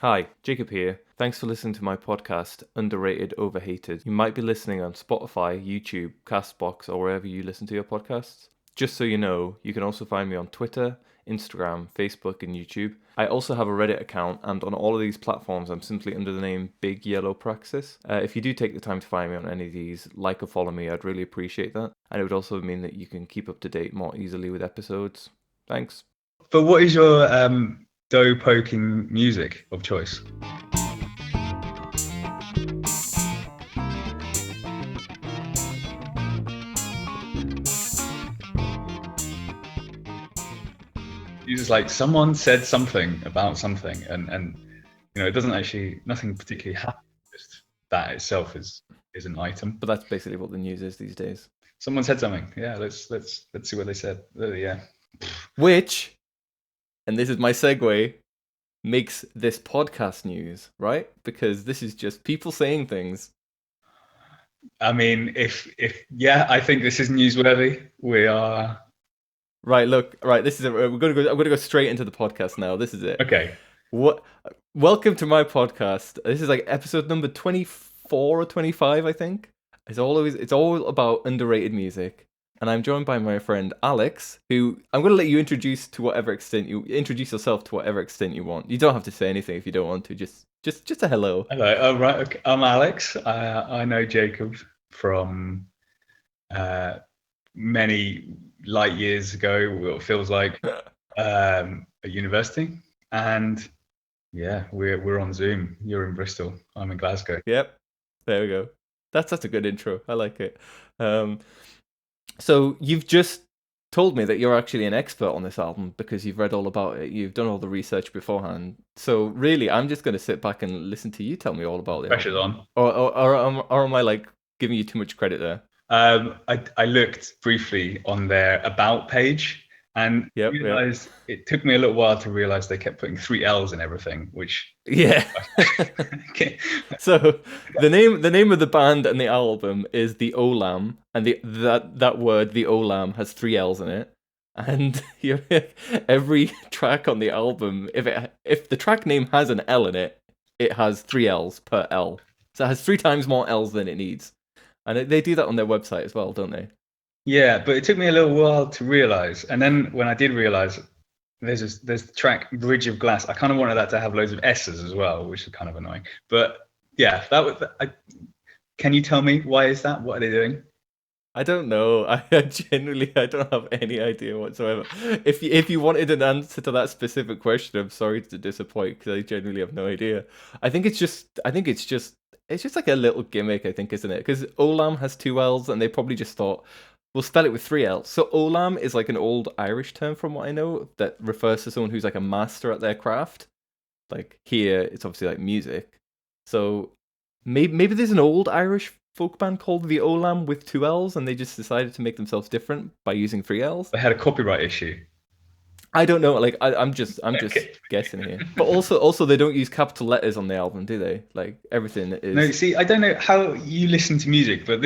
Hi, Jacob here. Thanks for listening to my podcast, Underrated, Overhated. You might be listening on Spotify, YouTube, Castbox, or wherever you listen to your podcasts. Just so you know, you can also find me on Twitter, Instagram, Facebook, and YouTube. I also have a Reddit account, and on all of these platforms, I'm simply under the name Big Yellow Praxis. If you do take the time to find me on any of these, like or follow me, I'd really appreciate that. And it would also mean that you can keep up to date more easily with episodes. Thanks. But what is your dough poking music of choice? You just like someone said something about something, and it doesn't actually nothing particularly happen. Just that itself is an item. But that's basically what the news is these days. Someone said something. Yeah, let's see what they said. Yeah. Which, and this is my segue, makes this podcast news, right? Because this is just people saying things. I mean, if yeah, I think this is newsworthy. We are Right, look, right, this is I'm gonna go straight into the podcast now. This is it. okay. What welcome to my podcast. This is like episode number 24 or 25, I think. It's all about underrated music. And I'm joined by my friend Alex, who I'm gonna let you introduce yourself to whatever extent you want. You don't have to say anything if you don't want to. Just a hello. Hello. Oh, right. Okay. I'm Alex. I know Jacob from many light years ago, what it feels like, at university. And yeah, we're on Zoom. You're in Bristol. I'm in Glasgow. Yep. There we go. That's a good intro. I like it. So you've just told me that you're actually an expert on this album because you've read all about it. You've done all the research beforehand. So really, I'm just going to sit back and listen to you tell me all about it. Pressure's on. Or am I like giving you too much credit there? I looked briefly on their about page and realized it took me a little while to realize they kept putting 3 L's in everything, which yeah. So the name of the band and the album is the Olllam, and that word, the Olllam, has 3 L's in it. And every track on the album, if the track name has an L in it, it has 3 L's per L. So it has 3 times more L's than it needs. And they do that on their website as well, don't they? Yeah, but it took me a little while to realize. And then when I did realize, there's the track Bridge of Glass. I kind of wanted that to have loads of S's as well, which is kind of annoying. But yeah, that was. Can you tell me why is that? What are they doing? I don't know. I don't have any idea whatsoever. If you wanted an answer to that specific question, I'm sorry to disappoint because I genuinely have no idea. It's just like a little gimmick, I think, isn't it? Because Olam has 2 L's, and they probably just thought we'll spell it with 3 L's. So Olam is like an old Irish term, from what I know, that refers to someone who's like a master at their craft. Like here, it's obviously like music. So maybe there's an old Irish folk band called the Olam with 2 L's, and they just decided to make themselves different by using 3 L's. They had a copyright issue. I don't know. Like I'm just guessing here. But also they don't use capital letters on the album, do they? Like everything is. No, see, I don't know how you listen to music, but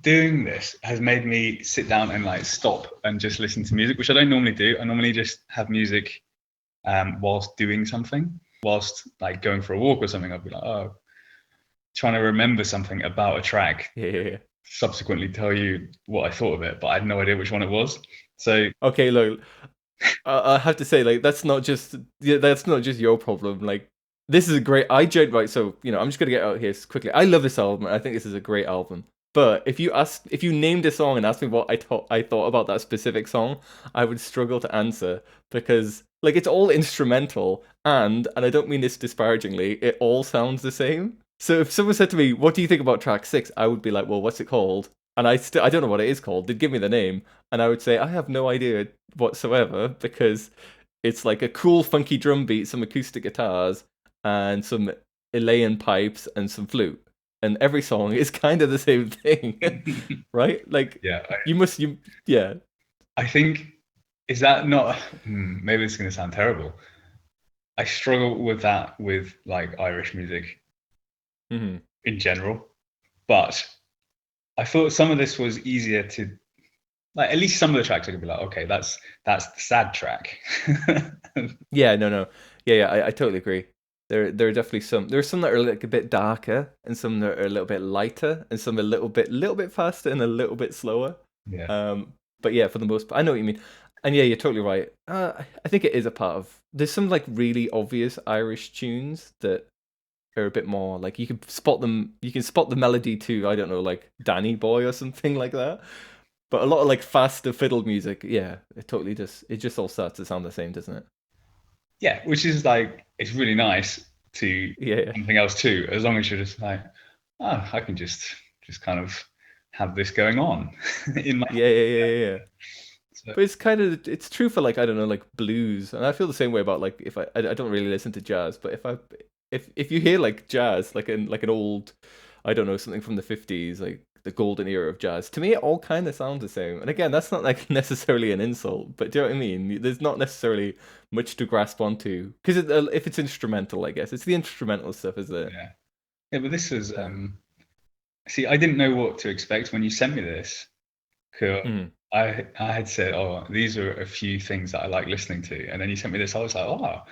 doing this has made me sit down and like stop and just listen to music, which I don't normally do. I normally just have music whilst doing something, whilst like going for a walk or something. I'll be like, trying to remember something about a track. Yeah. Subsequently tell you what I thought of it, but I had no idea which one it was. So okay, look, I have to say, like, that's not just your problem. Like, this is a great. Right. So I'm just gonna get out here quickly. I love this album. I think this is a great album. But if you named a song and asked me what I thought about that specific song, I would struggle to answer because like it's all instrumental and I don't mean this disparagingly. It all sounds the same. So if someone said to me, "What do you think about track 6?" I would be like, "Well, what's it called?" And I don't know what it is called. They'd give me the name, and I would say I have no idea whatsoever because it's like a cool, funky drum beat, some acoustic guitars, and some Elaine pipes and some flute. And every song is kind of the same thing, right? Like, yeah, yeah. I think is that not? Maybe it's going to sound terrible. I struggle with that with like Irish music. Mm-hmm. In general, but I thought some of this was easier to like. At least some of the tracks I could be like, okay, that's the sad track. Yeah, no, Yeah, I totally agree. There are definitely some. There are some that are like a bit darker, and some that are a little bit lighter, and some a little bit faster, and a little bit slower. Yeah. But yeah, for the most part, I know what you mean. And yeah, you're totally right. I think it is a part of. There's some like really obvious Irish tunes that are a bit more like you can spot them. You can spot the melody to, I don't know, like Danny Boy or something like that. But a lot of like faster fiddle music, yeah, it totally just it just all starts to sound the same, doesn't it? Yeah, which is like it's really nice to Yeah, something else too, as long as you're just like, oh, I can just kind of have this going on in my yeah. so, But it's kind of it's true for like I don't know like blues, and I feel the same way about like if I don't really listen to jazz, but if you hear like jazz like an old I don't know something from the 50s like the golden era of jazz, to me it all kind of sounds the same. And again, that's not like necessarily an insult, but do you know what I mean? There's not necessarily much to grasp onto because if it's instrumental, I guess it's the instrumental stuff, isn't it? yeah. Yeah, but this is Um, see, I didn't know what to expect when you sent me this. 'Cause mm, I had said, oh, these are a few things that I like listening to, and then you sent me this. I was like, oh,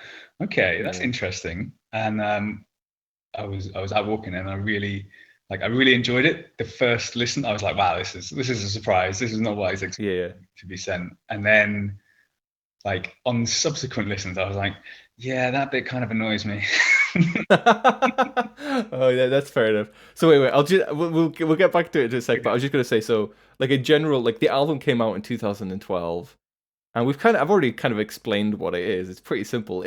okay, that's yeah. interesting. And I was out walking, and I really enjoyed it. The first listen, I was like, wow, this is a surprise. This is not what I was expecting Yeah. to be sent. And then like on subsequent listens, I was like, yeah, that bit kind of annoys me. Oh yeah, that's fair enough. So wait, I'll just we'll get back to it in a sec. But I was just gonna say, so like in general, like the album came out in 2012, and I've already kind of explained what it is. It's pretty simple.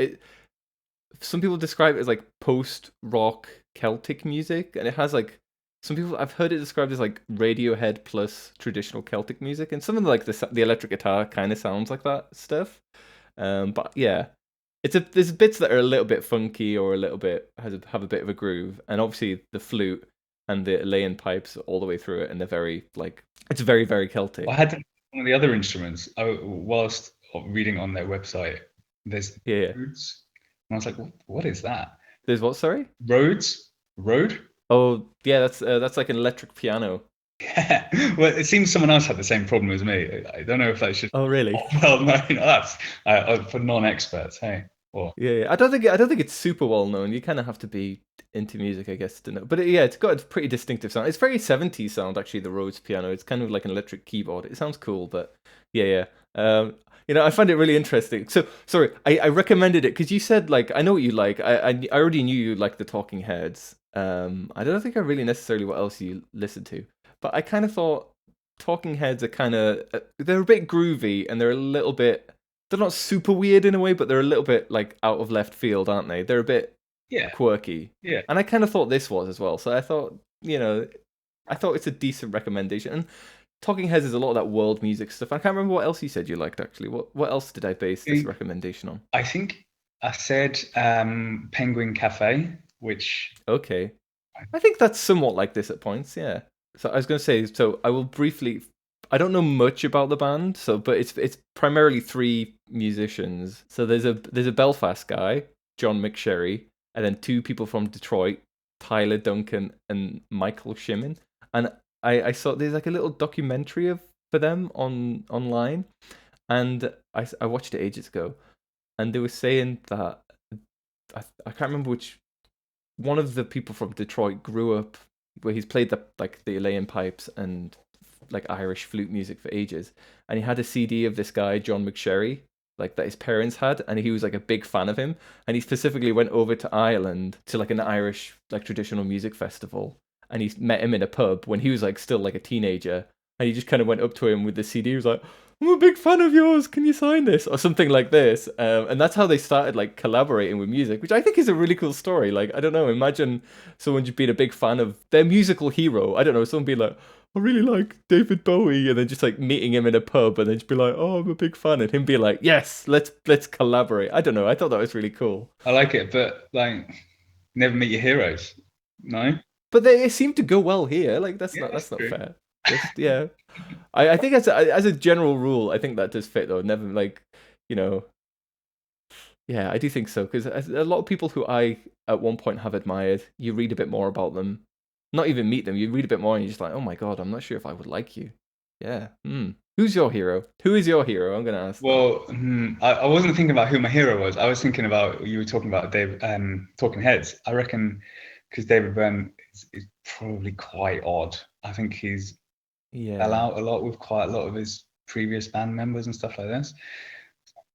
Some people describe it as like post rock Celtic music, and it has like some people I've heard it described as like Radiohead plus traditional Celtic music, and some of the electric guitar kind of sounds like that stuff. But yeah, there's bits that are a little bit funky or a little bit have a bit of a groove, and obviously the flute and the laying pipes all the way through it, and they're very like it's very very I Celtic. had one of the other instruments. Whilst reading on their website, there's Yeah, yeah. Rhodes, and I was like, what is that? There's what? Sorry. Rhodes, Rode. Oh yeah, that's like an electric piano. Yeah. Well, it seems someone else had the same problem as me. I don't know if that's just Oh really? well known. That's for non-experts. Hey, or Yeah, yeah. I don't think it's super well known. You kind of have to be into music, I guess, to know. But yeah, it's got a pretty distinctive sound. It's very 70s sound actually. The Rhodes piano. It's kind of like an electric keyboard. It sounds cool, but yeah, yeah. I find it really interesting. So sorry, I recommended it because you said like I know what you like. I already knew you like the Talking Heads. I don't think I really necessarily what else you listen to, but I kind of thought Talking Heads are kind of they're a bit groovy and they're a little bit they're not super weird in a way, but they're a little bit like out of left field, aren't they? They're a bit yeah, quirky, yeah. and I kind of thought this was as well. So I thought, I thought it's a decent recommendation. And Talking Heads is a lot of that world music stuff. I can't remember what else you said you liked actually. What else did I base this recommendation on? I think I said Penguin Cafe, which Okay, I think that's somewhat like this at points. Yeah. So I was going to say, so I will briefly. I don't know much about the band, so but it's primarily three musicians. So there's a Belfast guy, John McSherry, and then two people from Detroit, Tyler Duncan and Michael Shimmin. And I saw there's like a little documentary of for them online, and I watched it ages ago, and they were saying that I can't remember which one of the people from Detroit grew up where he's played the Elaine pipes and like Irish flute music for ages, and he had a CD of this guy John McSherry like that his parents had, and he was like a big fan of him, and he specifically went over to Ireland to like an Irish like traditional music festival, and he met him in a pub when he was like still like a teenager, and he just kind of went up to him with the CD. He was like, I'm a big fan of yours. Can you sign this or something like this? And that's how they started like collaborating with music, which I think is a really cool story. Like I don't know, imagine someone just being a big fan of their musical hero. I don't know, someone being like, I really like David Bowie, and then just like meeting him in a pub, and then just be like, oh, I'm a big fan, and him being like, yes, let's collaborate. I don't know. I thought that was really cool. I like it, but like never meet your heroes. No, But they seem to go well here. Like yeah, that's that's not true. fair. Just yeah. I think as a general rule, I think that does fit though. Never like, you know, yeah, I do think so because a lot of people who I at one point have admired, you read a bit more about them, not even meet them. You read a bit more and you're just like, oh my god, I'm not sure if I would like you. Yeah. Hmm. Who's your hero? Who is your hero? I'm gonna ask that. Well, I wasn't thinking about who my hero was. I was thinking about you were talking about Dave, Talking Heads. I reckon because David Byrne is probably quite odd. I think he's fell Yeah, out a lot with quite a lot of his previous band members and stuff like this.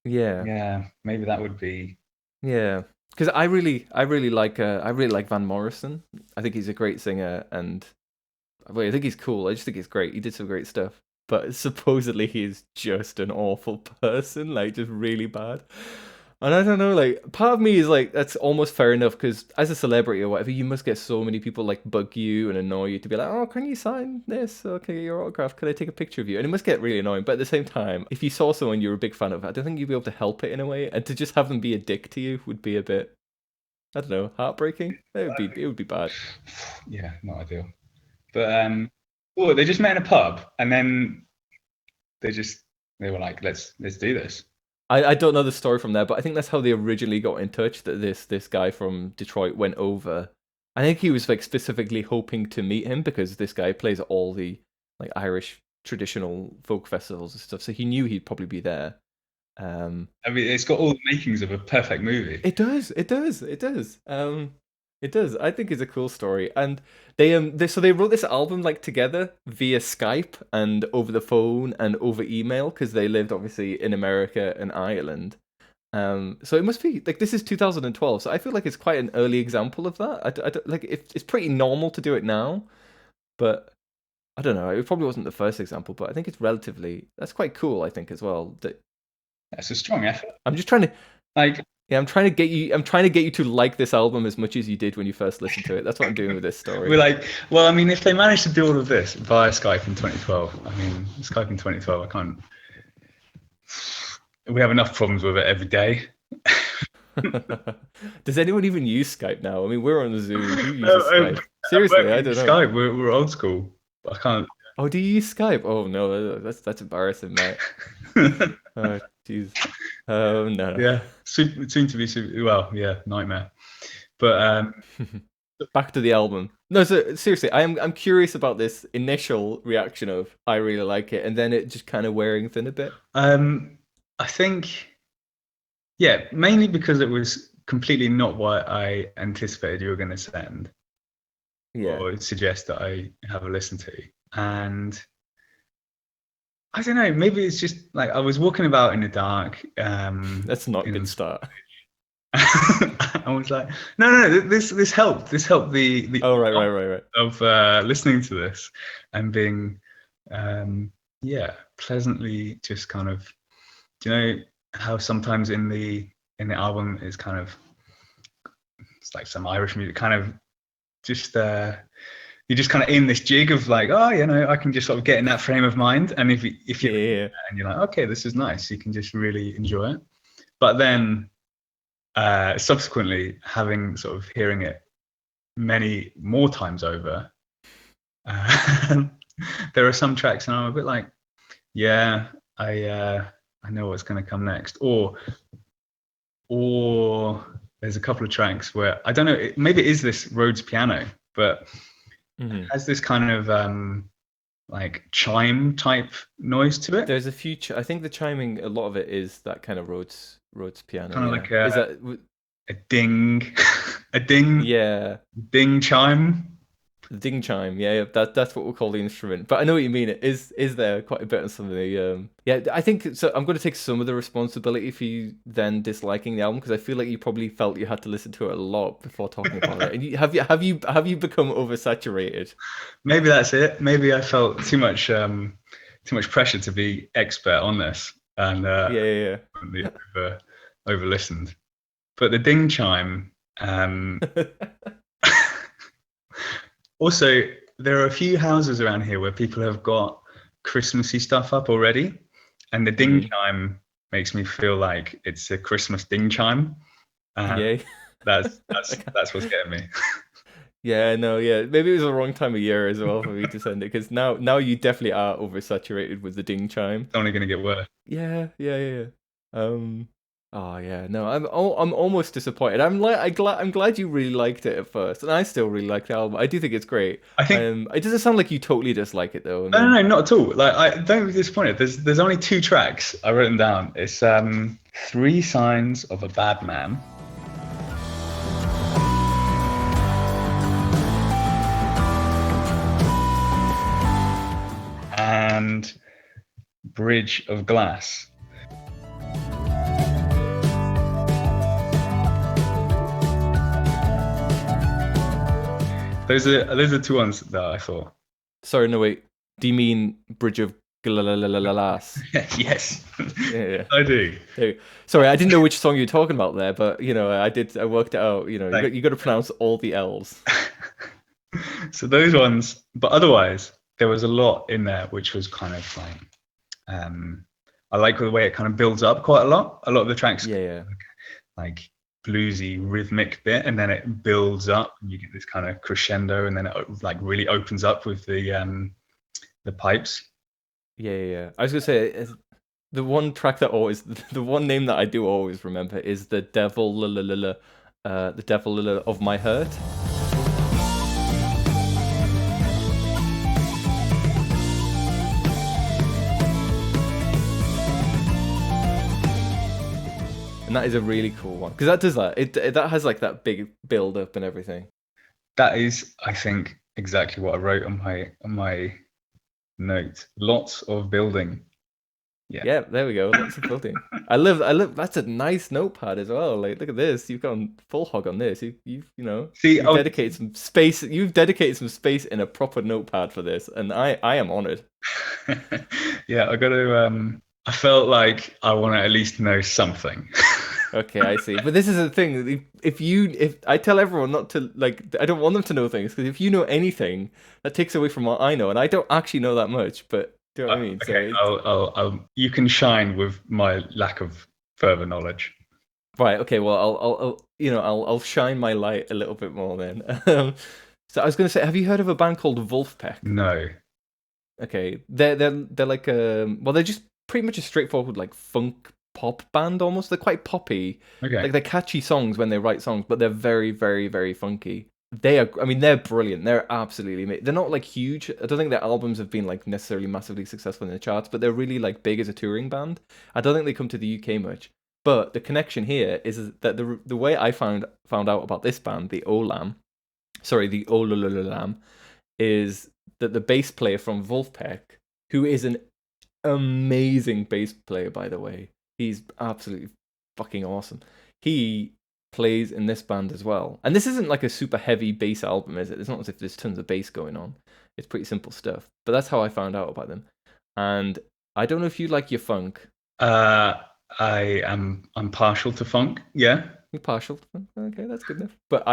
yeah, Yeah, maybe that would be. yeah. Because I really like Van Morrison. I think he's a great singer, and well, I think he's cool. I just think he's great. He did some great stuff, but supposedly he's just an awful person, like just really bad. And I don't know, like part of me is like that's almost fair enough because as a celebrity or whatever, you must get so many people like bug you and annoy you to be like, oh, can you sign this? Or can I get your autograph? Can I take a picture of you? And it must get really annoying. But at the same time, if you saw someone you're a big fan of, I don't think you'd be able to help it in a way. And to just have them be a dick to you would be a bit, I don't know, heartbreaking. It would be bad. Yeah, not ideal. But oh, they just met in a pub, and then they were like, let's do this. I don't know the story from there, but I think that's how they originally got in touch. That this guy from Detroit went over. I think he was like specifically hoping to meet him because this guy plays at all the like Irish traditional folk festivals and stuff. So he knew he'd probably be there. I mean, it's got all the makings of a perfect movie. It does, it does, it does. It does. I think it's a cool story, and they wrote this album like together via Skype and over the phone and over email because they lived obviously in America and Ireland. So it must be like this is 2012, so I feel like it's quite an early example of that. I don't, like it's pretty normal to do it now, but I don't know. It probably wasn't the first example, but I think it's relatively that's quite cool. I think as well. That's a strong effort. I'm just trying to Like, yeah, I'm trying to get you. I'm trying to get you to like this album as much as you did when you first listened to it. That's what I'm doing with this story. we're like, well, I mean, if they managed to do all of this via Skype in 2012, I mean, Skype in 2012, I can't. We have enough problems with it every day. Does anyone even use Skype now? I mean, we're on Zoom. Who uses Skype? Seriously, I don't know. Skype, we're old school. I can't. Oh, do you use Skype? Oh no, that's embarrassing, mate. Oh, jeez. Oh no. Yeah, soon to be super, well, yeah, nightmare. But back to the album. No, so seriously, I'm curious about this initial reaction of I really like it, and then it just kind of wearing thin a bit. I think, yeah, mainly because it was completely not what I anticipated you were going to send Yeah. or suggest that I have a listen to, and I don't know, maybe it's just like I was walking about in the dark. That's not a good start. I was like, no, this helped. This helped the Oh right. of listening to this and being yeah, pleasantly just kind of, do you know how sometimes in the album is kind of it's like some Irish music kind of just you're just kind of in this jig of like, oh, you know, I can just sort of get in that frame of mind, and if you Yeah. and you're like, okay, this is nice, you can just really enjoy it. But then subsequently having sort of hearing it many more times over, there are some tracks and I'm a bit like, yeah, I know what's going to come next, or there's a couple of tracks where I don't know, maybe it is this Rhodes piano, but it has this kind of like chime type noise to it. There's a few. I think the chiming, a lot of it is that kind of Rhodes piano. Kind of like is that a ding, a ding, yeah, ding chime. the ding chime? Yeah, that's what we'll call the instrument. But I know what you mean. It is there quite a bit on some of the yeah. I think so. I'm going to take some of the responsibility for you then disliking the album because I feel like you probably felt you had to listen to it a lot before talking about it. And have you become oversaturated? Maybe that's it. Maybe I felt too much pressure to be expert on this, and yeah. over listened. But the ding chime. Also, there are a few houses around here where people have got Christmassy stuff up already, and the ding chime makes me feel like it's a Christmas ding chime. Yeah, that's what's getting me. Yeah, no, yeah. Maybe it was the wrong time of year as well for me to send it because now you definitely are oversaturated with the ding chime. It's only going to get worse. Yeah. Oh yeah, no, I'm almost disappointed. I'm glad you really liked it at first, and I still really like the album. I do think it's great. I think It doesn't sound like you totally dislike it though. I no, no, mean, no, not at all. Like I don't be disappointed. There's only two tracks. I wrote them down. It's Three Signs of a Bad Man and Bridge of Glass. Those are two ones that I thought. sorry, no wait. Do you mean Bridge of Glass? Yes, Yeah, yeah. I do. Sorry, I didn't know which song you were talking about there, but you know, I did. I worked it out. You know, Like, you got to pronounce all the L's. so those ones, but otherwise there was a lot in there which was kind of like I like the way it kind of builds up quite a lot. A lot of the tracks Yeah, yeah. like bluesy rhythmic bit, and then it builds up and you get this kind of crescendo, and then it like really opens up with the pipes. Yeah, yeah, yeah. I was gonna say the one track that always, the one name that I do always remember is the devil, the devil of my hurt. And that is a really cool one because that does that. That has like that big build up and everything. That is, I think, exactly what I wrote on my note. Lots of building. Yeah, there we go. Lots of building. I love. That's a nice notepad as well. Like, look at this. You've gone full hog on this. You know, See, you've dedicated some space. You've dedicated some space in a proper notepad for this, and I am honored. yeah, I got to. I felt like I want to at least know something. Okay, I see. But this is the thing. If I tell everyone not to like, I don't want them to know things because if you know anything, that takes away from what I know, and I don't actually know that much. But do you know what I mean? Okay, So you can shine with my lack of further knowledge. right. Okay. Well, I'll shine my light a little bit more then. So I was going to say, have you heard of a band called Wolfpack? No. Okay, they're like well, they're just pretty much a straightforward like funk pop band almost. They're quite poppy. Okay. Like they're catchy songs when they write songs, but they're very, very, very funky. I mean, they're brilliant. They're absolutely, they're not like huge. I don't think their albums have been like necessarily massively successful in the charts, but they're really like big as a touring band. I don't think they come to the UK much. But the connection here is that the way I found out about this band, the olllam, sorry, the olllam, is that the bass player from Wolfpack, who is an amazing bass player, by the way, he's absolutely fucking awesome. He plays in this band as well. And this isn't like a super heavy bass album, is it? It's not as if there's tons of bass going on. It's pretty simple stuff. But that's how I found out about them. And I don't know if you like your funk. I'm partial to funk. Yeah. You're partial to funk? Okay, that's good enough. But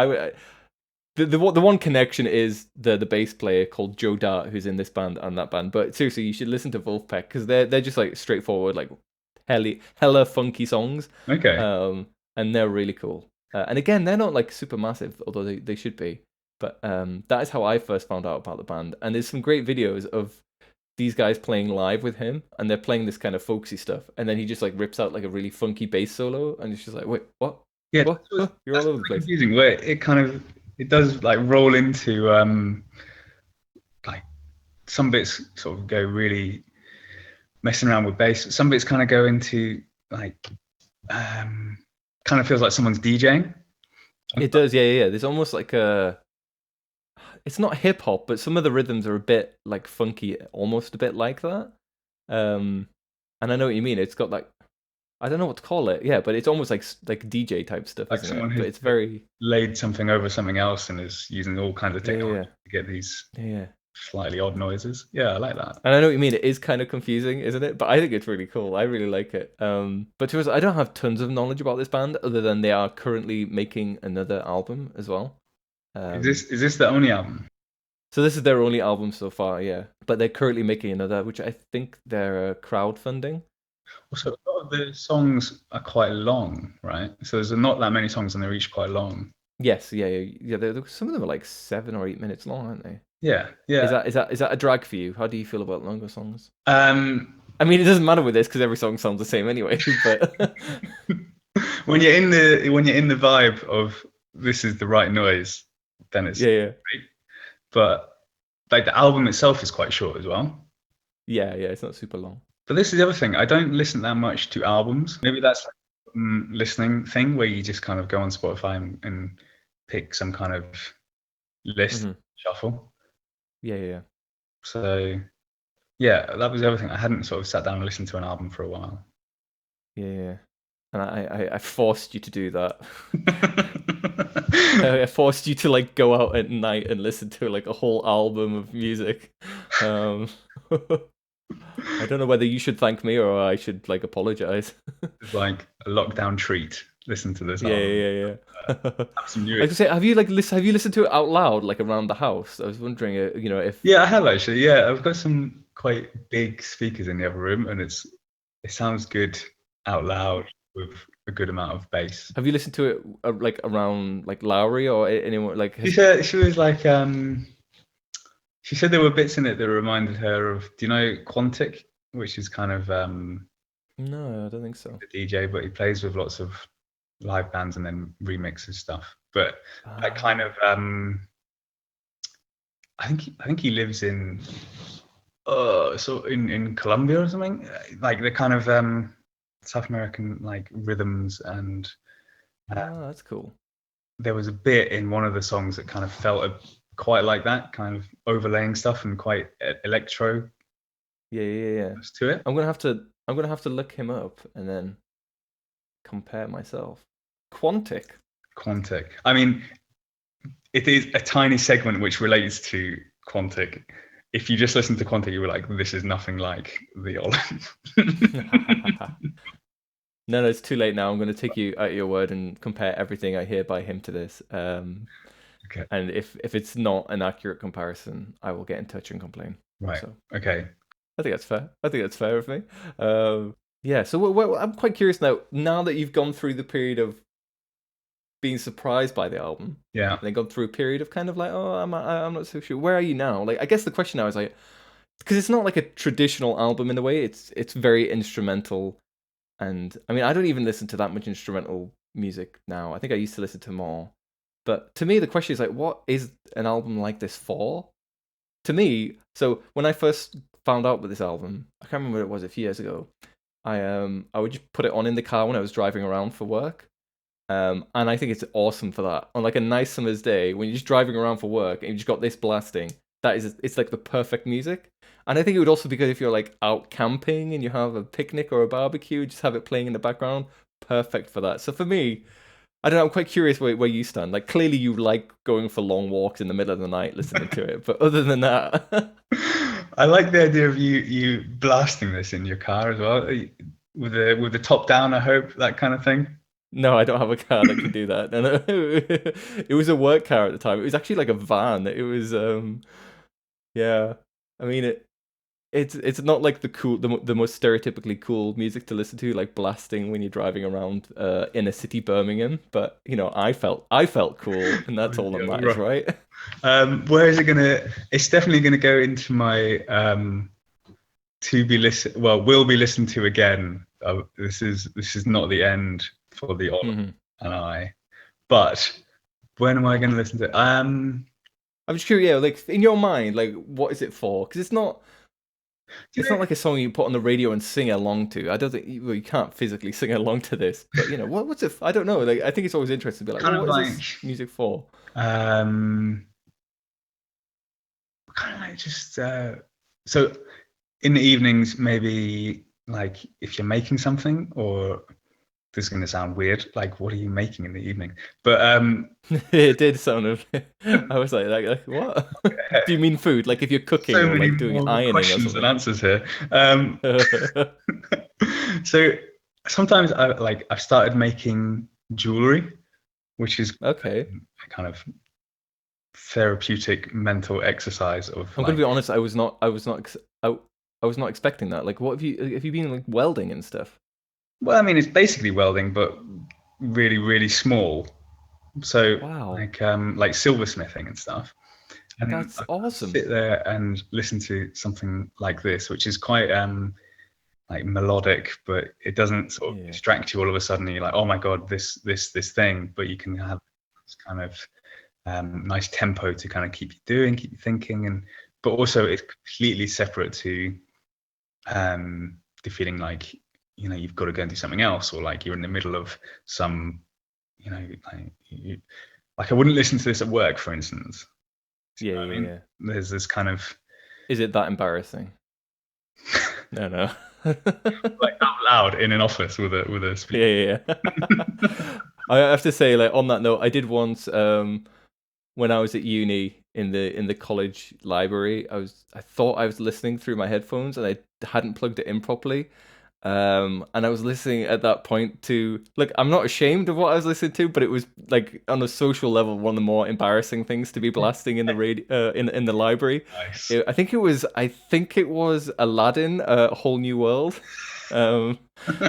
the one connection is the bass player called Joe Dart, who's in this band and that band. But seriously, you should listen to Wolfpack because they're just like straightforward, like hella funky songs. Okay. And they're really cool. And again, they're not like super massive, although they should be. But that is how I first found out about the band. And there's some great videos of these guys playing live with him, and they're playing this kind of folksy stuff, and then he just like rips out like a really funky bass solo, and it's just like, wait, what? Yeah, what? You're all over the place. Confusing. Where it does like roll into like some bits sort of go really messing around with bass. Some bits kind of go into like kind of feels like someone's DJing. It does, yeah. There's almost like it's not hip hop, but some of the rhythms are a bit like funky, almost a bit like that. And I know what you mean. It's got like, I don't know what to call it. Yeah, but it's almost like DJ type stuff, Like isn't someone it? who's But it's very laid something over something else and is using all kinds of technology to get these slightly odd noises. Yeah, I like that. And I know what you mean. It is kind of confusing, isn't it? But I think it's really cool. I really like it. But to us, I don't have tons of knowledge about this band other than they are currently making another album as well. Is this the only album? So this is their only album so far, yeah. But they're currently making another, which I think they're crowdfunding. Also, a lot of the songs are quite long, right? So there's not that many songs, and they're each quite long. Yes, yeah. Some of them are like 7 or 8 minutes long, aren't they? Yeah. Is that a drag for you? How do you feel about longer songs? I mean, it doesn't matter with this because every song sounds the same anyway. But when you're in the vibe of this is the right noise, then it's Yeah, yeah, great. But like the album itself is quite short as well. yeah, yeah. It's not super long. But this is the other thing. I don't listen that much to albums. Maybe that's like listening thing where you just kind of go on Spotify and pick some kind of list Hmm. shuffle. Yeah, yeah, yeah. So yeah, that was the other thing. I hadn't sort of sat down and listened to an album for a while. Yeah, yeah. And I forced you to do that. I forced you to like go out at night and listen to like a whole album of music. Um, I don't know whether you should thank me or I should like apologize. It's like a lockdown treat. Listen to this Yeah, album. yeah, yeah, yeah. Have some I new. was gonna say, have you listened to it out loud, like around the house? I was wondering, if Yeah, I have actually. Yeah, I've got some quite big speakers in the other room, and it sounds good out loud with a good amount of bass. have you listened to it like around like Lowry or anyone like She has? said she was like she said there were bits in it that reminded her of, do you know Quantic, which is kind of No, I don't think so. a DJ, but he plays with lots of live bands and then remixes stuff. But that kind Ah, of I think he lives in so in Colombia or something. Like the kind of South American like rhythms and uh, that's cool. there was a bit in one of the songs that kind of felt quite like that, kind of overlaying stuff and quite electro Yeah, yeah, yeah. to it. I'm gonna have to look him up and then compare myself. Quantic. Quantic. I mean, it is a tiny segment which relates to Quantic. If you just listen to Quantic, you were like, "This is nothing like the olllam." No, no, it's too late now. I'm going to take you at your word and compare everything I hear by him to this. Okay, And if it's not an accurate comparison, I will get in touch and complain. right. So Okay, I think that's fair. I think that's fair of me. Yeah. So I'm quite curious now. Now that you've gone through the period of being surprised by the album, yeah. and then gone through a period of kind of like, oh, I'm not so sure. Where are you now? Like, I guess the question now is like, because it's not like a traditional album in a way. It's very instrumental. And I mean, I don't even listen to that much instrumental music now. I think I used to listen to more. But to me, the question is like, what is an album like this for? To me, so when I first found out with this album, I can't remember what it was a few years ago. I would just put it on in the car when I was driving around for work. And I think it's awesome for that. On like a nice summer's day, when you're just driving around for work and you just got this blasting, it's like the perfect music. And I think it would also be good if you're like out camping and you have a picnic or a barbecue, just have it playing in the background. Perfect for that. So for me, I don't know, I'm quite curious where you stand. Like clearly you like going for long walks in the middle of the night listening to it, but other than that, I like the idea of you blasting this in your car as well, with the top down. I hope that kind of thing. no, I don't have a car that can do that. No, no. It was a work car at the time. It was actually like a van. It was yeah. I mean it's not like the most stereotypically cool music to listen to, like blasting when you're driving around inner city Birmingham. But I felt cool, and that's all that Yeah, matters, right. right? Where is it gonna? It's definitely gonna go into my to be listen. Well, will be listened to again. This is not the end for the Oliver Hmm. and I. But when am I going to listen to it? I'm just curious, yeah, like in your mind, like what is it for? Because Do it's you not know, like a song you put on the radio and sing along to. I don't think you can't physically sing along to this, but what's it? I don't know. Like I think it's always interesting to be like, well, kind of what is like this music for? um, kind of like just so in the evenings, maybe like if you're making something, or this is going to sound weird, like what are you making in the evening? But It did sound of. I was like what? Do you mean food? Like if you're cooking so or many like doing more ironing or questions than something? answers here. So sometimes I've started making jewelry, which is Okay. a kind of therapeutic mental exercise of I'm gonna like, be honest. I was not expecting that. Like, what have you been like welding and stuff? well, I mean, it's basically welding, but really, really small. So Wow, like silversmithing and stuff. And that's I awesome. sit there and listen to something like this, which is quite like melodic, but it doesn't sort of Yeah. distract you all of a sudden. You're like, oh my god, this thing. But you can have this kind of nice tempo to kind of keep you doing, keep you thinking, and but also it's completely separate to the feeling like you've got to go and do something else, or like you're in the middle of some like I wouldn't listen to this at work, for instance. Yeah, I mean, yeah. there's this kind of Is it that embarrassing? No. like out loud in an office with a speaker. Yeah. I have to say, like on that note, I did once when I was at uni in the college library. I thought I was listening through my headphones and I hadn't plugged it in properly. And I was listening at that point to like I'm not ashamed of what I was listening to, but it was like on a social level one of the more embarrassing things to be blasting in the radio in the library. Nice. I think it was Aladdin, A Whole New World. Um,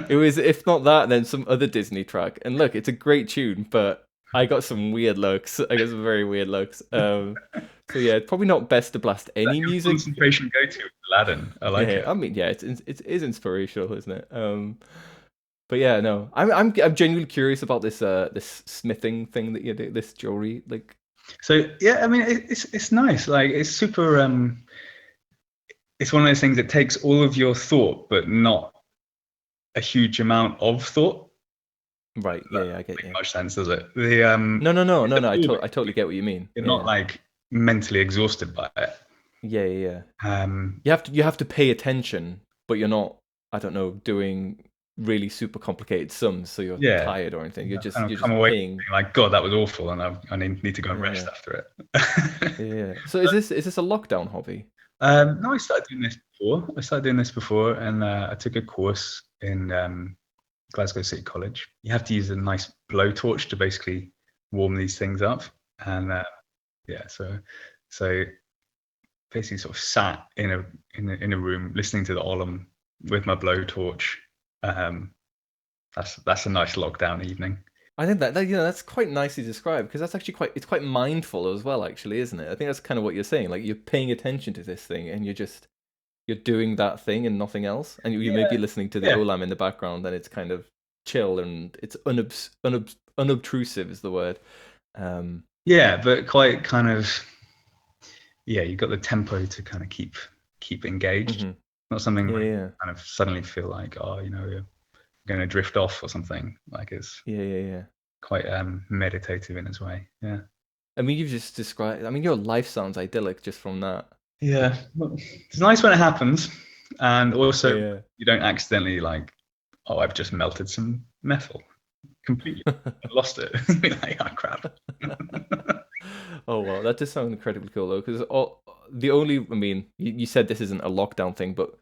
it was if not that, then some other Disney track. And look, it's a great tune, but I got some weird looks. I got some very weird looks. So yeah, it's probably not best to blast That any your music. concentration go to Aladdin. I like Yeah, it. I mean, yeah, it is inspirational, isn't it? But yeah, no, I'm genuinely curious about this smithing thing that you do, this jewelry. Like, So yeah, I mean, it's nice. Like it's super. It's one of those things that takes all of your thought, but not a huge amount of thought. right? Yeah, I get Make you. much sense, does it? The No. the I totally get what you mean. you're not Yeah, like mentally exhausted by it. yeah. Um, You have to pay attention, but you're not. I don't know, doing really super complicated sums, so you're yeah, tired or anything. and I've You're come just away paying. being like, God, that was awful, and I need to go and rest Yeah, after it. yeah. So is this a lockdown hobby? No, I started doing this before. And I took a course in Glasgow City College. You have to use a nice blowtorch to basically warm these things up, and yeah, so basically sort of sat in a room listening to the olllam with my blowtorch. Um, that's a nice lockdown evening. I think that that's quite nicely described because that's actually quite mindful as well, actually, isn't it? I think that's kind of what you're saying. Like you're paying attention to this thing and you're doing that thing and nothing else, and you may Yeah, be listening to the yeah, olllam in the background, and it's kind of chill and it's unobtrusive is the word. Um, yeah, but quite kind of yeah. You've got the tempo to kind of keep engaged. mhm. Not something where you Yeah, kind of suddenly feel like you're going to drift off or something. Like it's yeah. quite meditative in its way. Yeah. I mean, you've just described. I mean, your life sounds idyllic just from that. Yeah. Well, it's nice when it happens, and also Yeah. you don't accidentally like, oh, I've just melted some metal completely. I lost it. Like, oh crap. Oh well, that does sound incredibly cool though. Because the only, I mean, you said this isn't a lockdown thing, but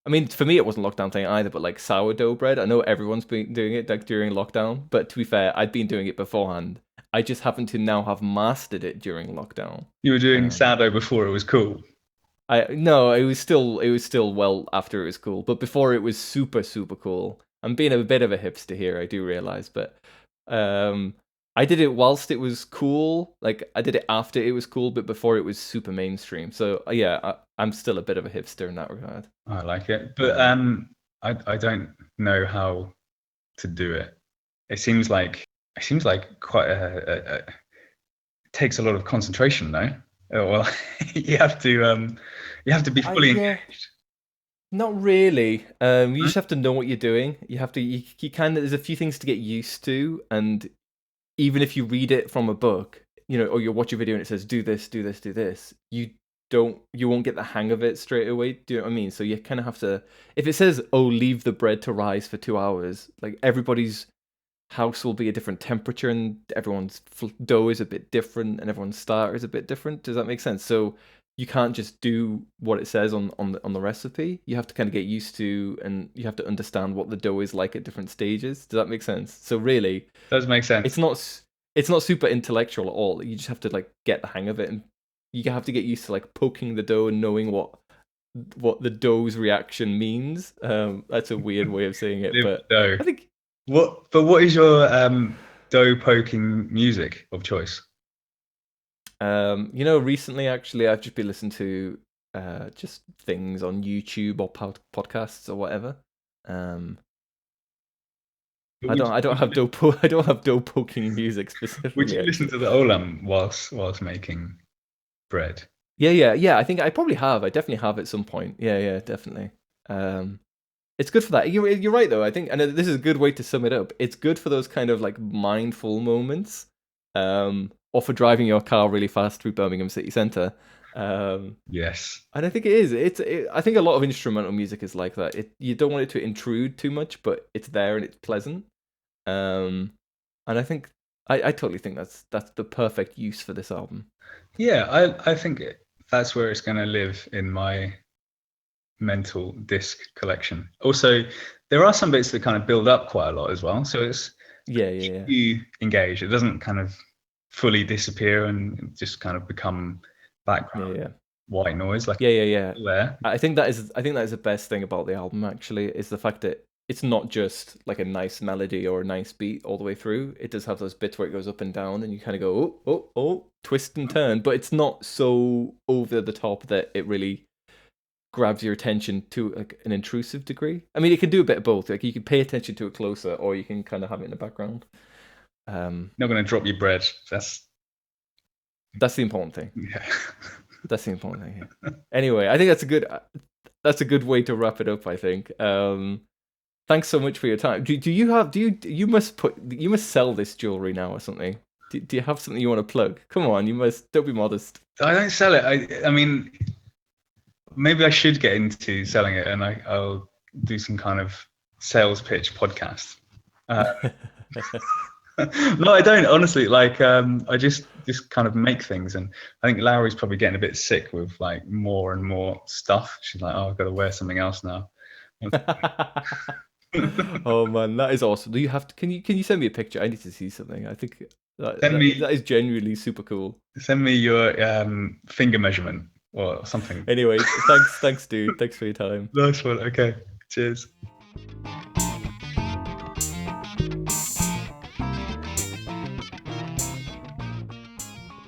I mean, for me, it wasn't a lockdown thing either. But like sourdough bread, I know everyone's been doing it like during lockdown. But to be fair, I'd been doing it beforehand. I just happen to now have mastered it during lockdown. You were doing Um, sourdough before it was cool. I no, it was still well after it was cool, but before it was super cool. I'm being a bit of a hipster here, I do realize, but um, I did it whilst it was cool. Like I did it after it was cool, but before it was super mainstream. So yeah, I'm still a bit of a hipster in that regard. I like it, but Um, I don't know how to do it. It seems like quite it takes a lot of concentration, though. Well, you have to be fully yeah, engaged. not really. You Right? just have to know what you're doing. You have to. You kind of. There's a few things to get used to, and even if you read it from a book, or you watch a video and it says do this, do this, do this, you won't get the hang of it straight away. Do you know what I mean? So you kind of have to. If it says, "Oh, leave the bread to rise for 2 hours," like everybody's house will be a different temperature, and everyone's dough is a bit different, and everyone's starter is a bit different. Does that make sense? So you can't just do what it says on the recipe. You have to kind of get used to, and you have to understand what the dough is like at different stages. Does that make sense? So really, Does make sense. it's not it's not super intellectual at all. You just have to like get the hang of it, and you have to get used to like poking the dough and knowing what the dough's reaction means. That's a weird way of saying it, Live but dough. I think What is your dough poking music of choice? recently actually I've just been listening to just things on YouTube or podcasts or whatever. Um, Would, I don't would you have I don't have dough poking music would specifically. you listen Actually, to the olllam whilst making bread? yeah. I think I probably have. I definitely have at some point. Yeah, definitely. Um, it's good for that. You're right though. I think, and this is a good way to sum it up. It's good for those kind of like mindful moments, or for driving your car really fast through Birmingham city centre. Um, Yes. and I think it is. I think a lot of instrumental music is like that. You don't want it to intrude too much, but it's there and it's pleasant. Um, and I think I totally think that's the perfect use for this album. Yeah, I think that's where it's going to live in my mental disc collection. Also, there are some bits that kind of build up quite a lot as well. So it's Yeah. you engage. It doesn't kind of fully disappear and just kind of become Yeah, background yeah. white noise like Yeah. there. I think that is the best thing about the album actually is the fact that it's not just like a nice melody or a nice beat all the way through. It does have those bits where it goes up and down and you kind of go oh, twist and turn, but it's not so over the top that it really grabs your attention to like an intrusive degree. I mean, it can do a bit of both. Like you can pay attention to it closer or you can kind of have it in the background. Not going to drop your bread. That's the important thing. Yeah. That's the important thing. Yeah. Anyway, I think that's a good way to wrap it up. I think. Thanks so much for your time. Do you have you must sell this jewelry now or something? Do you have something you want to plug? Come on, you must. Don't be modest. I don't sell it. I mean, maybe I should get into selling it, and I'll do some kind of sales pitch podcast. No, I don't honestly. Like, I just kind of make things, and I think Lowry's probably getting a bit sick with like more and more stuff. She's like, oh, I've got to wear something else now. Oh man, that is awesome. Do you have to? Can you send me a picture? I need to see something. I think Send me that is genuinely super cool. your finger measurement or something. Anyway, thanks, dude. Thanks for your time. Nice one. Okay. Cheers.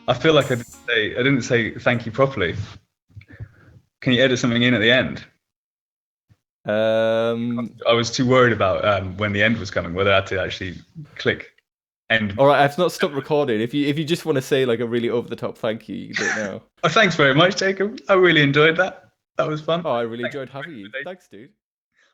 I feel like I didn't say thank you properly. Can you edit something in at the end? I was too worried about when the end was coming, whether I had to actually click end. All right, I've not stopped recording. If you just want to say like a really over the top thank you, you can do it now. Oh, thanks very much, Jacob. I really enjoyed that. That was fun. Oh, I really enjoyed having you. Thanks, dude.